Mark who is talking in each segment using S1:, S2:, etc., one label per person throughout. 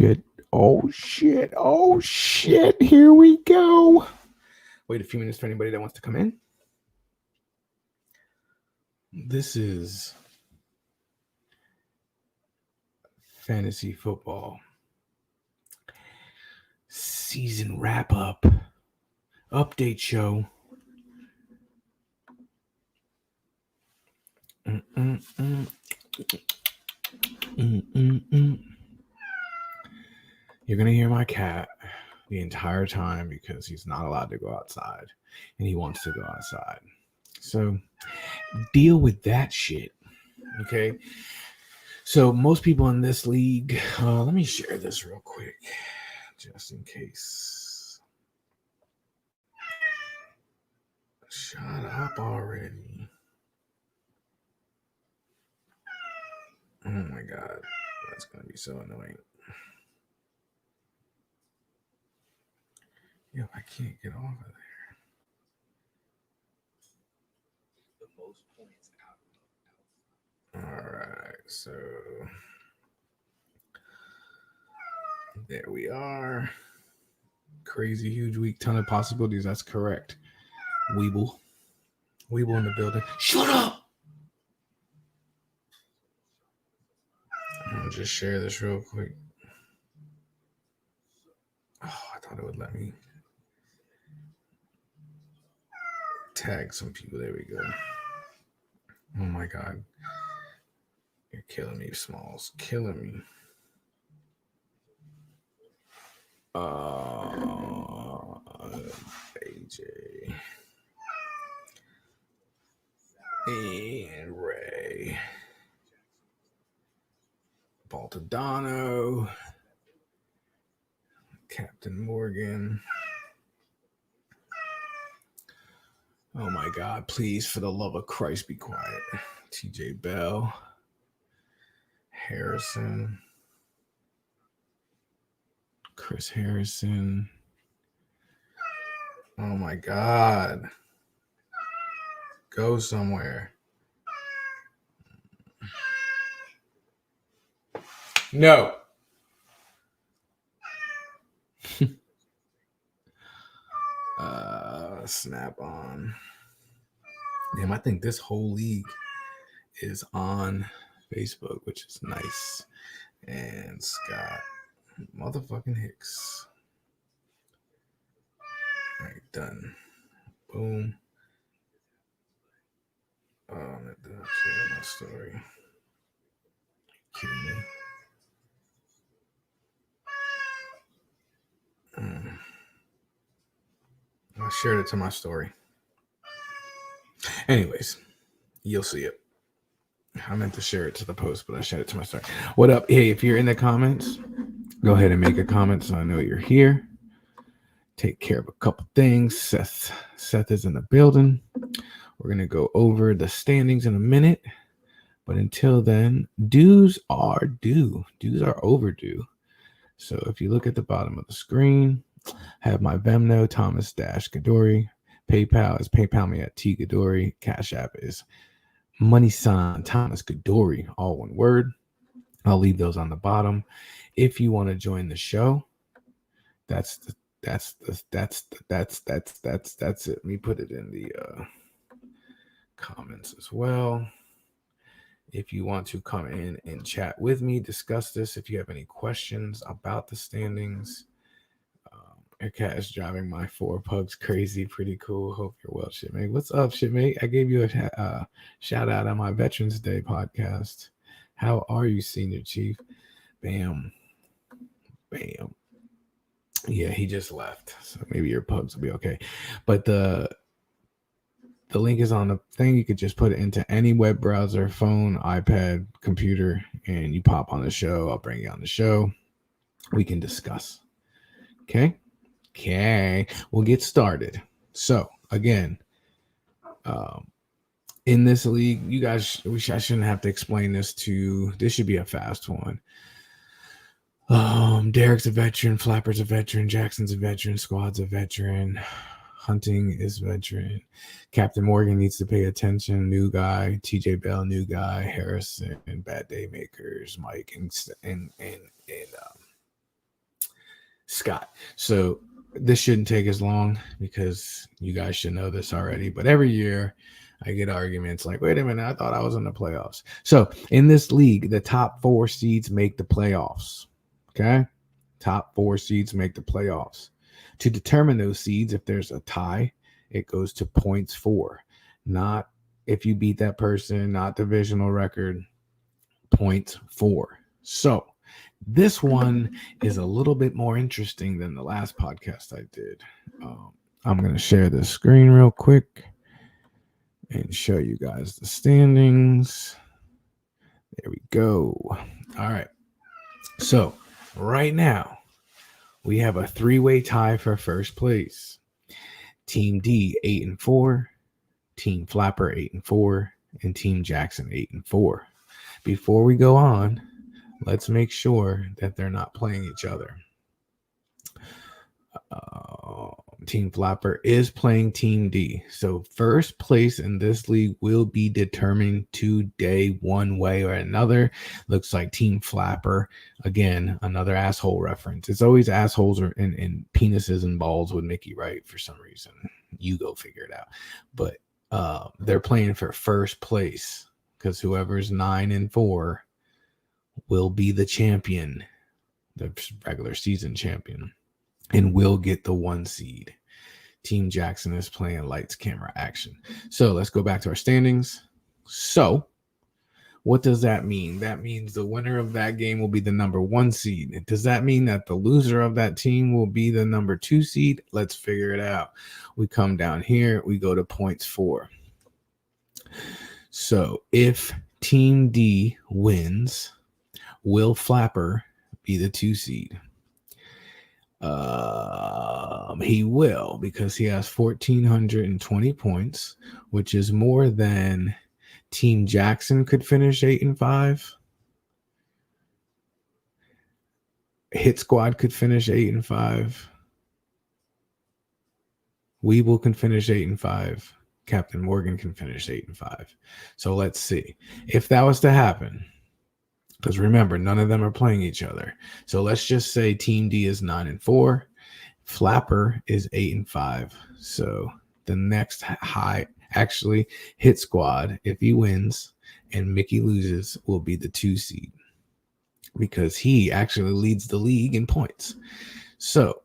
S1: Shit. Oh shit. Oh shit. Here we go. Wait a few minutes for anybody that wants to come in. This is fantasy football season wrap up update show. Mm-mm-mm. Mm-mm-mm. You're gonna hear my cat the entire time because he's not allowed to go outside and he wants to go outside. So deal with that shit. Okay. So most people in this league, let me share this real quick, just in case. Shut up already. Oh my god. That's gonna be so annoying. Yo, I can't get off of there. Alright, so there we are. Crazy huge week, ton of possibilities. That's correct. Weeble. Weeble in the building. Shut up! I'll just share this real quick. Oh, I thought it would let me tag some people. There we go. Oh my god. You're killing me, Smalls. Killing me. AJ. And Ray. Baltadano. Captain Morgan. Oh my god, please, for the love of Christ, be quiet. TJ Bell. Harrison. Chris Harrison. Oh my god. Go somewhere. No. Snap on. Damn, I think this whole league is on Facebook, which is nice. And Scott motherfucking Hicks. All right, done. Boom. Oh, I'm at the share my story. Kidding me? I shared it to my story. Anyways, you'll see it. I meant to share it to the post, but I shared it to my story. What up? Hey, if you're in the comments, go ahead and make a comment so I know you're here. Take care of a couple things. Seth is in the building. We're gonna go over the standings in a minute. But until then, dues are due. Dues are overdue. So if you look at the bottom of the screen, I have my Venmo, Thomas Gadori. PayPal is PayPal me at T Gadori. Cash App is money sign Thomas Gadori, all one word. I'll leave those on the bottom. If you want to join the show, that's it. Let me put it in the comments as well. If you want to come in and chat with me, discuss this. If you have any questions about the standings, your cat is driving my 4 pugs crazy. Pretty cool. Hope you're well, shitmate. What's up, shitmate? I gave you a shout out on my Veterans Day podcast. How are you, Senior Chief? Bam. Bam. Yeah, he just left. So maybe your pugs will be okay. But the link is on the thing. You could just put it into any web browser, phone, iPad, computer, and you pop on the show. I'll bring you on the show. We can discuss. Okay? Okay. We'll get started. So, again, in this league, you guys, I shouldn't have to explain this to you. This should be a fast one. Derek's a veteran, Flapper's a veteran, Jackson's a veteran, Squad's a veteran, Hunting is veteran, Captain Morgan needs to pay attention, new guy, TJ Bell, new guy, Harrison, Bad Day Makers, Mike, and Scott. So this shouldn't take as long because you guys should know this already. But every year I get arguments like, wait a minute, I thought I was in the playoffs. So in this league, the top 4 seeds make the playoffs. Okay. Top 4 seeds make the playoffs. To determine those seeds, if there's a tie, it goes to points for. Not if you beat that person, not divisional record, points for. So this one is a little bit more interesting than the last podcast I did. I'm going to share the screen real quick and show you guys the standings. There we go. All right. So right now, we have a 3-way tie for first place. Team D 8-4, Team Flapper 8-4, and Team Jackson 8-4. Before we go on, let's make sure that they're not playing each other. Team Flapper is playing Team D. So first place in this league will be determined today one way or another. Looks like Team Flapper, again, another asshole reference. It's always assholes and penises and balls with Mickey Wright for some reason. You go figure it out. But they're playing for first place because whoever's 9-4 will be the champion, the regular season champion, and will get the 1 seed. Team Jackson is playing lights, camera, action. So let's go back to our standings. So what does that mean? That means the winner of that game will be the number 1 seed. Does that mean that the loser of that team will be the number 2 seed? Let's figure it out. We come down here. We go to points for. So if Team D wins, will Flapper be the 2 seed? He will, because he has 1,420 points, which is more than Team Jackson could finish 8-5. Hit Squad could finish 8-5. Weeble can finish 8-5. Captain Morgan can finish 8-5. So let's see if that was to happen. Because remember, none of them are playing each other. So let's just say Team D is 9-4. Flapper is 8-5. So the next high, actually, Hit Squad, if he wins and Mickey loses, will be the 2 seed. Because he actually leads the league in points. So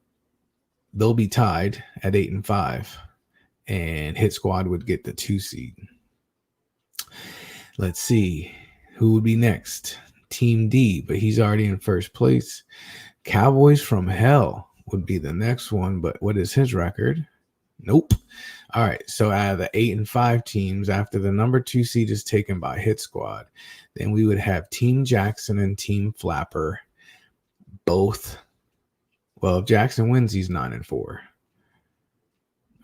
S1: they'll be tied at 8-5. And Hit Squad would get the 2 seed. Let's see. Who would be next? Team D, but he's already in first place. Cowboys from Hell would be the next one, but what is his record? Nope. All right, so out of the 8-5 teams, after the number 2 seed is taken by Hit Squad, then we would have Team Jackson and Team Flapper both. Well, if Jackson wins, he's 9-4.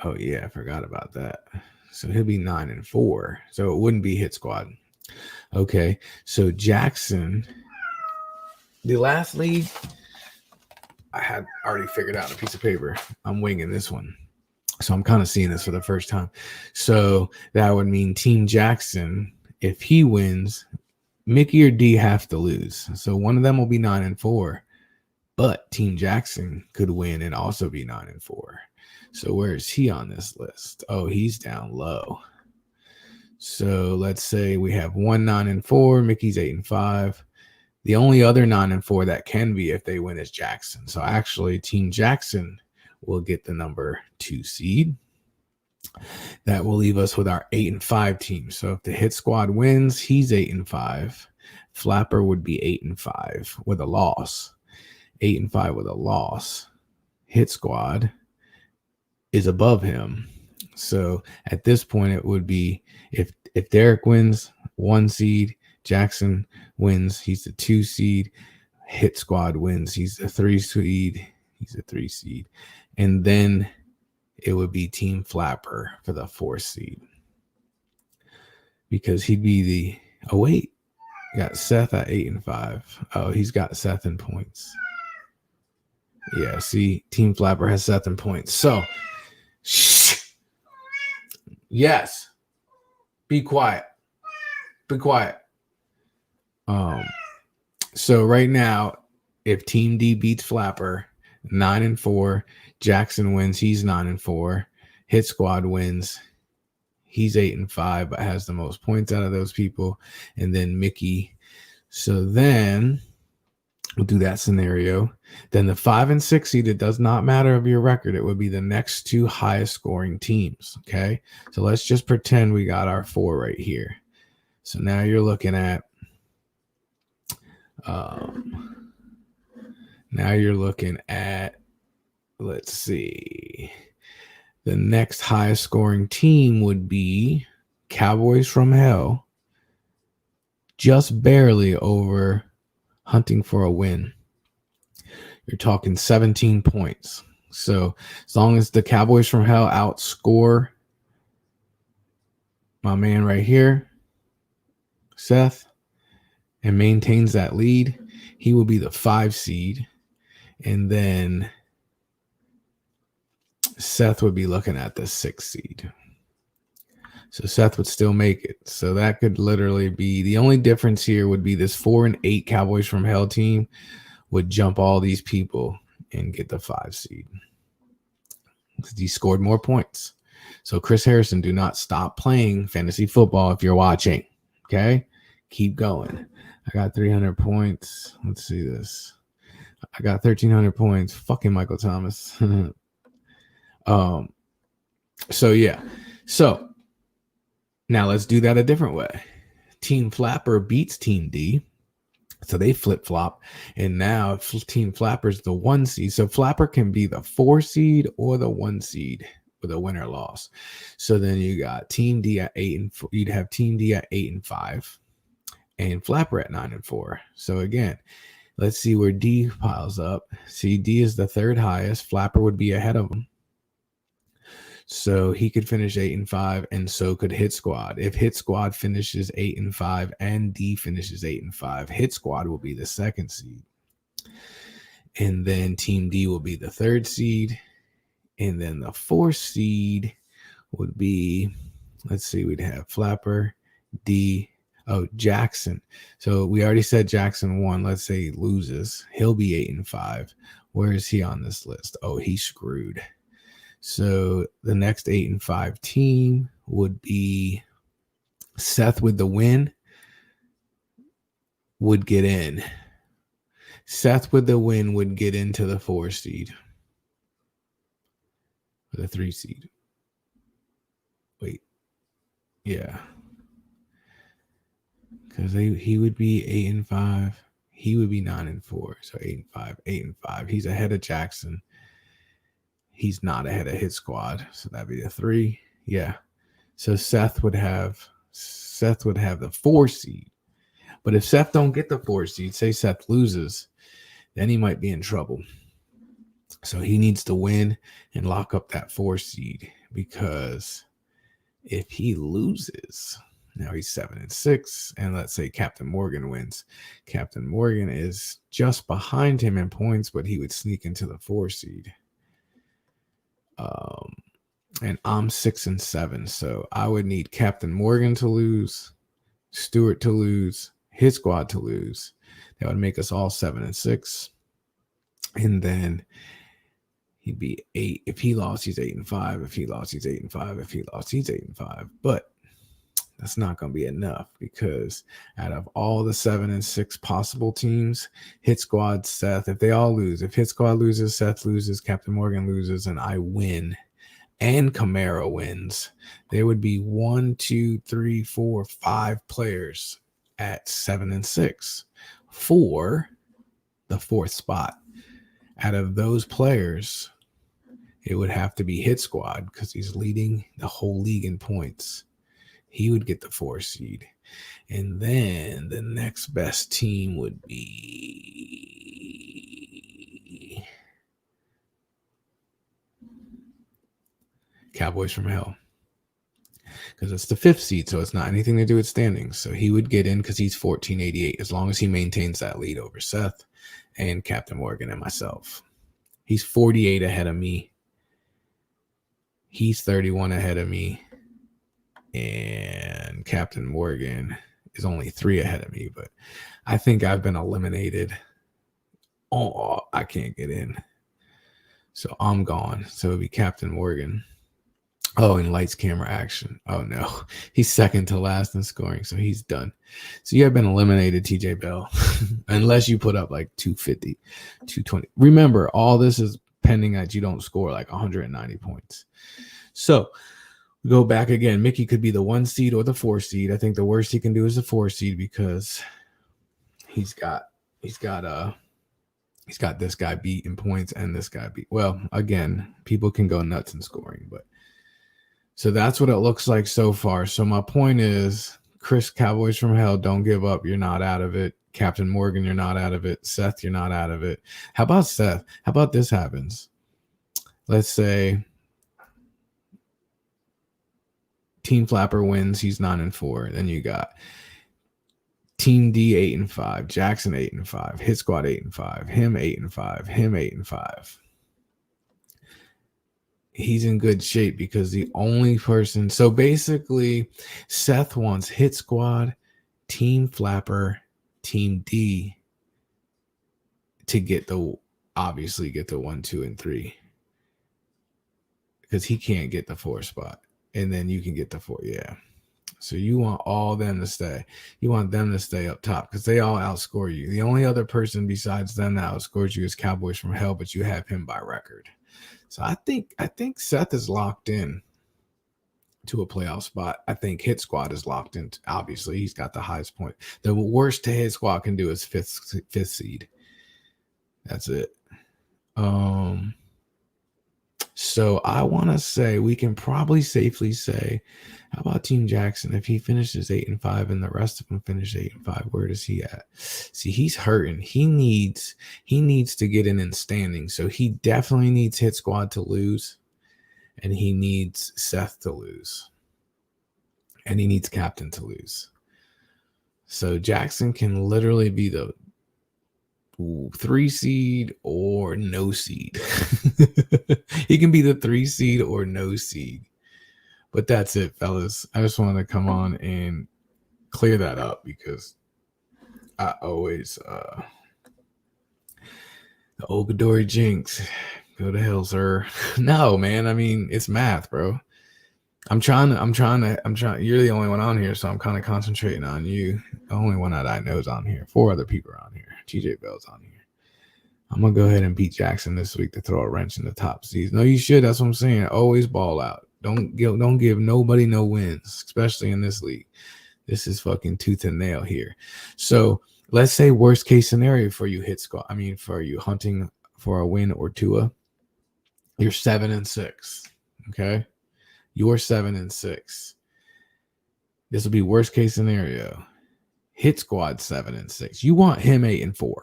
S1: Oh yeah, I forgot about that. So he'll be 9-4. So it wouldn't be Hit Squad. Okay, so Jackson, the last league, I had already figured out a piece of paper. I'm winging this one. So I'm kind of seeing this for the first time. So that would mean Team Jackson, if he wins, Mickey or D have to lose. So one of them will be 9-4, but Team Jackson could win and also be 9-4. So where is he on this list? Oh, he's down low. So let's say we have one 9-4, Mickey's 8-5. The only other 9-4 that can be if they win is Jackson. So actually, Team Jackson will get the number 2 seed. That will leave us with our 8-5 team. So if the Hit Squad wins, he's 8-5. Flapper would be 8-5 with a loss. 8-5 with a loss. Hit Squad is above him. So at this point, it would be if Derek wins, 1 seed, Jackson wins, he's the 2 seed. Hit Squad wins, he's the 3 seed. He's a 3 seed. And then it would be Team Flapper for the 4 seed. Because he'd be the, oh wait, got Seth at 8-5. Oh, he's got Seth in points. Yeah, see, Team Flapper has Seth in points. So, yes. Be quiet. Be quiet. So right now, if Team D beats Flapper, 9-4. Jackson wins. He's 9-4. Hit Squad wins. He's 8-5, but has the most points out of those people. And then Mickey. So then we'll do that scenario. Then the 5 and 6 seed, it does not matter of your record. It would be the next two highest scoring teams. Okay. So let's just pretend we got our 4 right here. So now you're looking at, let's see. The next highest scoring team would be Cowboys from Hell, just barely over Hunting for a Win. You're talking 17 points. So as long as the Cowboys from Hell outscore my man right here, Seth, and maintains that lead, he will be the 5 seed. And then Seth would be looking at the 6 seed. So Seth would still make it. So that could literally be the only difference here would be this 4 and 8 Cowboys from Hell team would jump all these people and get the 5 seed. Because he scored more points. So Chris Harrison, do not stop playing fantasy football if you're watching. Okay? Keep going. I got 300 points. Let's see this. I got 1,300 points. Fucking Michael Thomas. So yeah. So now let's do that a different way. Team Flapper beats Team D. So they flip-flop. And now Team Flapper's the 1 seed. So Flapper can be the 4 seed or the 1 seed with a win or loss. So then you got Team D at 8-4. You'd have Team D at 8-5 and Flapper at 9-4. So again, let's see where D piles up. See, D is the 3rd highest. Flapper would be ahead of him. So he could finish 8-5, and so could Hit Squad. If Hit Squad finishes 8-5 and D finishes 8-5, Hit Squad will be the 2nd seed. And then Team D will be the 3rd seed. And then the 4th seed would be, let's see, we'd have Flapper, D, Jackson. So we already said Jackson won. Let's say he loses. He'll be 8-5. Where is he on this list? Oh, he's screwed. So the next 8-5 team would be Seth with the win would get in. Seth with the win would get into the 4 seed. Or the 3 seed. Wait. Yeah. Because he would be 8-5. He would be 9-4. So 8-5, 8-5. He's ahead of Jackson. He's not ahead of Hit Squad. So that'd be the 3. Yeah. So Seth would have the 4 seed. But if Seth don't get the 4 seed, say Seth loses, then he might be in trouble. So he needs to win and lock up that 4 seed, because if he loses, now he's 7-6, and let's say Captain Morgan wins. Captain Morgan is just behind him in points, but he would sneak into the 4 seed. And I'm 6-7, so I would need Captain Morgan to lose, Stewart to lose, His Squad to lose. That would make us all 7-6, and then he'd be 8. If he lost, he's 8-5. If he lost, he's 8-5. If he lost, he's 8-5. But that's not going to be enough, because out of all the 7-6 possible teams, Hit Squad, Seth, if they all lose, if Hit Squad loses, Seth loses, Captain Morgan loses, and I win, and Camaro wins, there would be 1, 2, 3, 4, 5 players at 7-6 for the 4th spot. Out of those players, it would have to be Hit Squad, because he's leading the whole league in points. He would get the 4 seed. And then the next best team would be Cowboys from Hell, because it's the 5th seed, so it's not anything to do with standings. So he would get in because he's 1488, as long as he maintains that lead over Seth and Captain Morgan and myself. He's 48 ahead of me. He's 31 ahead of me. And Captain Morgan is only 3 ahead of me, but I think I've been eliminated. Oh, I can't get in. So I'm gone. So it'd be Captain Morgan. Oh, and lights, camera, action. Oh no, he's second to last in scoring, so he's done. So you have been eliminated, TJ Bell, unless you put up like 250, 220. Remember, all this is pending that you don't score like 190 points. So we go back again. Mickey could be the 1 seed or the 4 seed. I think the worst he can do is the 4 seed because he's got this guy beat in points and this guy beat. Well, again, people can go nuts in scoring, but. So that's what it looks like so far. So my point is, Chris, Cowboys from Hell, don't give up. You're not out of it. Captain Morgan, you're not out of it. Seth, you're not out of it. How about Seth? How about this happens? Let's say Team Flapper wins. He's 9-4. Then you got Team D 8-5, Jackson 8-5, Hit Squad 8-5, him 8-5, him 8-5. He's in good shape because the only person. So basically, Seth wants Hit Squad, Team Flapper, Team D to obviously get the 1, 2, and 3 because he can't get the 4 spot, and then you can get the 4. Yeah. So you want all them to stay. You want them to stay up top because they all outscore you. The only other person besides them that outscores you is Cowboys from Hell, but you have him by record. So I think Seth is locked in to a playoff spot. I think Hit Squad is locked in. Obviously, he's got the highest point. The worst Hit Squad can do is fifth seed. That's it. So I want to say we can probably safely say, how about Team Jackson? If he finishes 8-5 and the rest of them finish 8-5, where does he at? See, he's hurting. He needs to get in standing. So he definitely needs Hit Squad to lose, and he needs Seth to lose, and he needs Captain to lose. So Jackson can literally be the 3 seed or no seed. He can be the 3 seed or no seed. But that's it, fellas. I just wanted to come on and clear that up because I always the Ogadori jinx. Go to hell, sir. No, man. I mean, it's math, bro. I'm trying. You're the only one on here, so I'm kind of concentrating on you. The only one that I know is on here. 4 other people are on here. TJ Bell's on here. I'm gonna go ahead and beat Jackson this week to throw a wrench in the top seeds. No, you should. That's what I'm saying. Always ball out. Don't give nobody no wins, especially in this league. This is fucking tooth and nail here. So let's say worst case scenario for you, Hit Squad. I mean, for you hunting for a win or two, you're 7-6. Okay, you're 7-6. This will be worst case scenario. Hit Squad 7-6. You want him 8-4.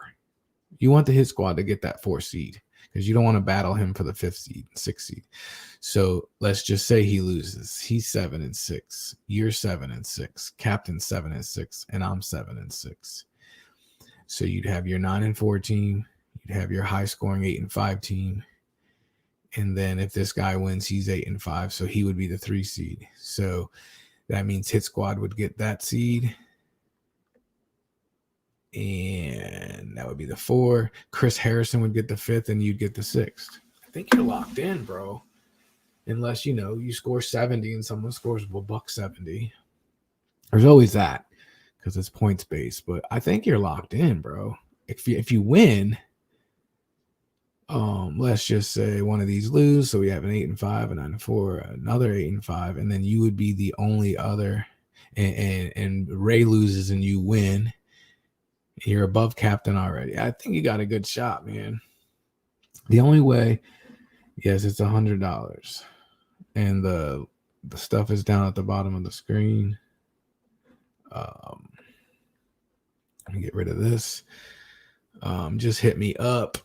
S1: You want the Hit Squad to get that 4 seed because you don't want to battle him for the 5th seed, 6th seed. So let's just say he loses. He's 7-6. You're 7-6. Captain's 7-6, and I'm 7-6. So you'd have your 9-4 team. You'd have your high scoring 8-5 team. And then if this guy wins, he's 8-5. So he would be the 3 seed. So that means Hit Squad would get that seed. And that would be the 4. Chris Harrison would get the 5th, and you'd get the 6th. I think you're locked in, bro. Unless, you score 70 and someone scores a buck 70. There's always that because it's points based. But I think you're locked in, bro. If you win, let's just say one of these lose. So we have an 8-5, a 9-4, another 8-5, and then you would be the only other. And Ray loses and you win. You're above Captain already. I think you got a good shot, man. The only way, yes, it's $100, and the stuff is down at the bottom of the screen. Let me get rid of this. Just hit me up,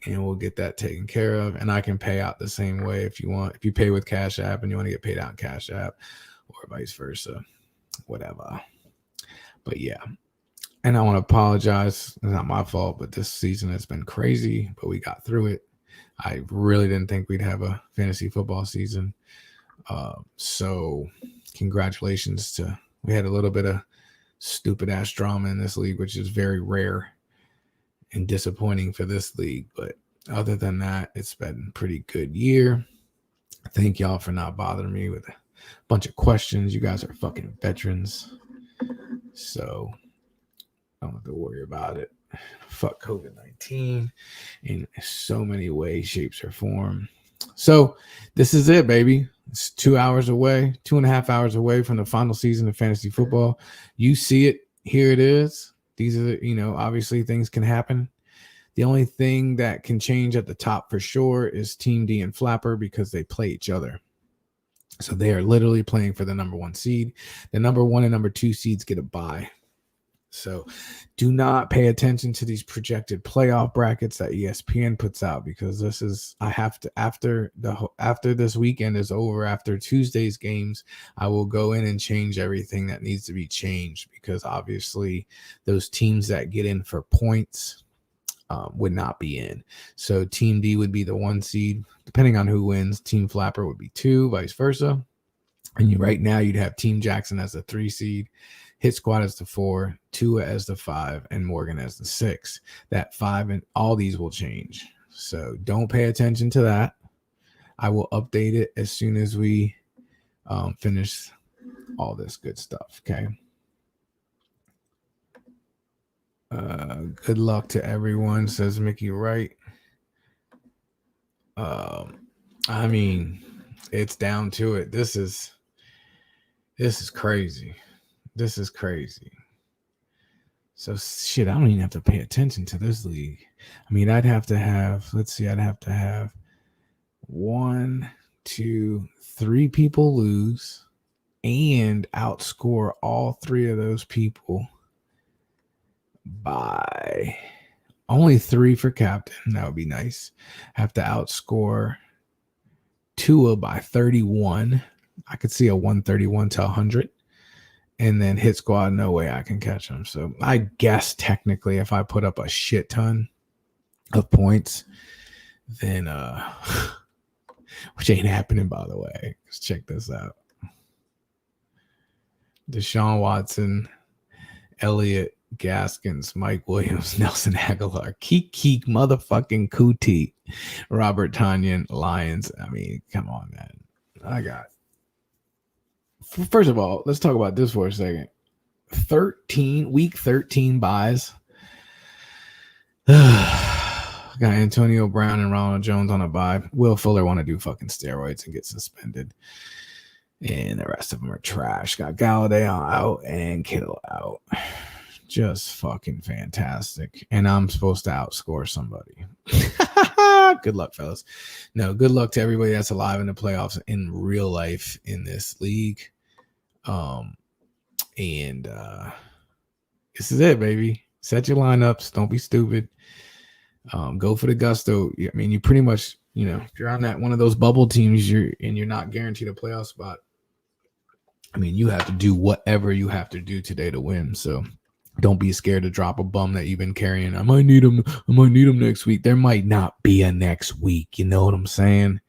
S1: and we'll get that taken care of. And I can pay out the same way if you want. If you pay with Cash App and you want to get paid out in Cash App, or vice versa, whatever. But yeah. And I want to apologize. It's not my fault, but this season has been crazy, but we got through it. I really didn't think we'd have a fantasy football season. So congratulations we had a little bit of stupid ass drama in this league, which is very rare and disappointing for this league, but Other than that, it's been a pretty good year. Thank y'all for not bothering me with a bunch of questions. You guys are fucking veterans. So I don't have to worry about it. Fuck COVID-19 in so many ways, shapes, or form. So this is it, baby. It's 2 hours away, 2.5 hours away from the final season of fantasy football. You see it. Here it is. These are, obviously things can happen. The only thing that can change at the top for sure is Team D and Flapper because they play each other. So they are literally playing for the number 1 seed. The number 1 and number 2 seeds get a bye. So do not pay attention to these projected playoff brackets that ESPN puts out, because I have to, after this weekend is over, after Tuesday's games, I will go in and change everything that needs to be changed, because obviously those teams that get in for points would not be in. So Team D would be the 1 seed, depending on who wins. Team Flapper would be 2, vice versa. And right now you'd have Team Jackson as the 3 seed, Hit Squad as the 4, Tua as the 5, and Morgan as the 6. That 5 and all these will change. So don't pay attention to that. I will update it as soon as we finish all this good stuff. Okay. Good luck to everyone, says Mickey Wright. I mean, it's down to it. This is crazy. This is crazy. So shit, I don't even have to pay attention to this league. I mean, I'd have to have 1, 2, 3 people lose and outscore all 3 of those people by only 3 for captain. That would be nice. Have to outscore Tua by 31. I could see a 131 to 100. And then Hit Squad, no way I can catch them. So I guess technically if I put up a shit ton of points, then which ain't happening, by the way. Let's check this out. Deshaun Watson, Elliott, Gaskins, Mike Williams, Nelson Aguilar, Keek motherfucking Kuti, Robert Tonyan, Lions. I mean, come on, man. I got. First of all, let's talk about this for a second. Week 13 buys. Got Antonio Brown and Ronald Jones on a bye. Will Fuller want to do fucking steroids and get suspended. And the rest of them are trash. Got Galladay out and Kittle out. Just fucking fantastic. And I'm supposed to outscore somebody. Good luck, fellas. No, good luck to everybody that's alive in the playoffs in real life in this league. And this is it, baby. Set your lineups. Don't be stupid. Go for the gusto. I mean, you pretty much, if you're on that one of those bubble teams, you're not guaranteed a playoff spot. I mean, you have to do whatever you have to do today to win. So don't be scared to drop a bum that you've been carrying. I might need him next week. There might not be a next week. You know what I'm saying?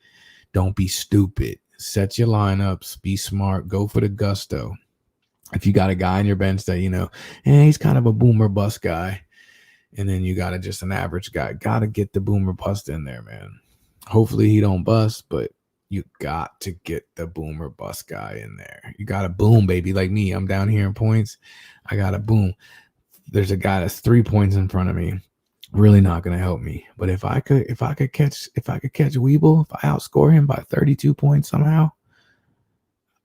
S1: Don't be stupid. Set your lineups. Be smart. Go for the gusto. If you got a guy on your bench that, he's kind of a boomer bust guy, and then you got just an average guy, got to get the boomer bust in there, man. Hopefully he don't bust, but you got to get the boomer bust guy in there. You got to boom, baby. Like me, I'm down here in points. I got to boom. There's a guy that's 3 points in front of me. Really not going to help me. But if I could catch Weeble, if I outscore him by 32 points somehow,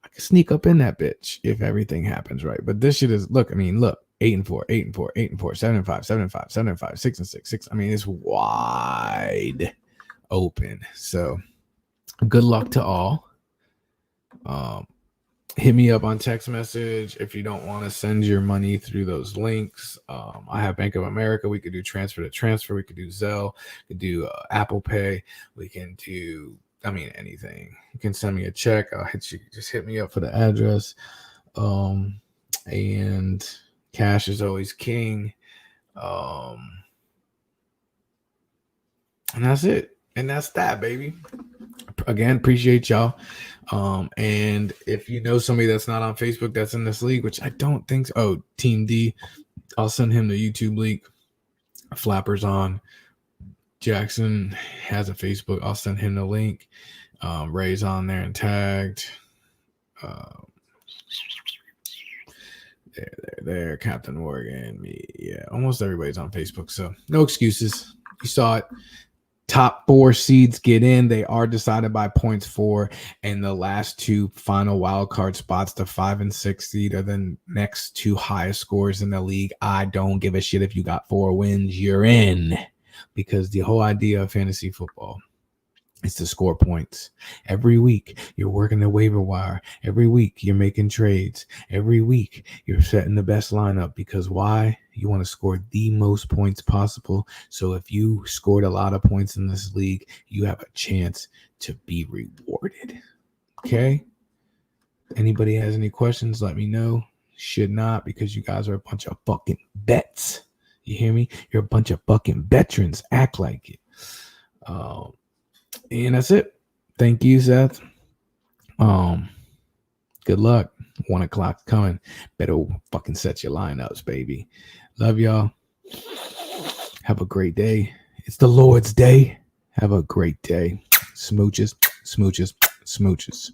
S1: I could sneak up in that bitch if everything happens right. But this shit is, look, 8-4, 8-4, 8-4, 7-5, 7-5, 7-5, 6-6, 6. I mean, it's wide open. So good luck to all. Hit me up on text message if you don't want to send your money through those links. I have Bank of America. We could do transfer to transfer. We could do Zelle. We could do Apple Pay. We can do, anything. You can send me a check. I'll hit you. Just hit me up for the address. And cash is always king. And that's it. And that's that, baby. Again, appreciate y'all. And if you know somebody that's not on Facebook that's in this league, which I don't think so. Oh, Team D, I'll send him the YouTube link. Flapper's on. Jackson has a Facebook. I'll send him the link. Ray's on there and tagged. There, Captain Morgan, me. Yeah, almost everybody's on Facebook, so no excuses. You saw it. Top 4 seeds get in. They are decided by points for, and the last 2 final wild card spots, the 5 and 6 seed, are the next 2 highest scores in the league. I don't give a shit if you got 4 wins. You're in, because the whole idea of fantasy football is to score points. Every week, you're working the waiver wire. Every week, you're making trades. Every week, you're setting the best lineup. Because why? You want to score the most points possible. So if you scored a lot of points in this league, you have a chance to be rewarded. Okay? Anybody has any questions, let me know. Should not, because you guys are a bunch of fucking vets. You hear me? You're a bunch of fucking veterans. Act like it. And that's it. Thank you, Seth. Good luck. 1 o'clock coming. Better fucking set your lineups, baby. Love y'all. Have a great day. It's the Lord's day. Have a great day. Smooches, smooches, smooches.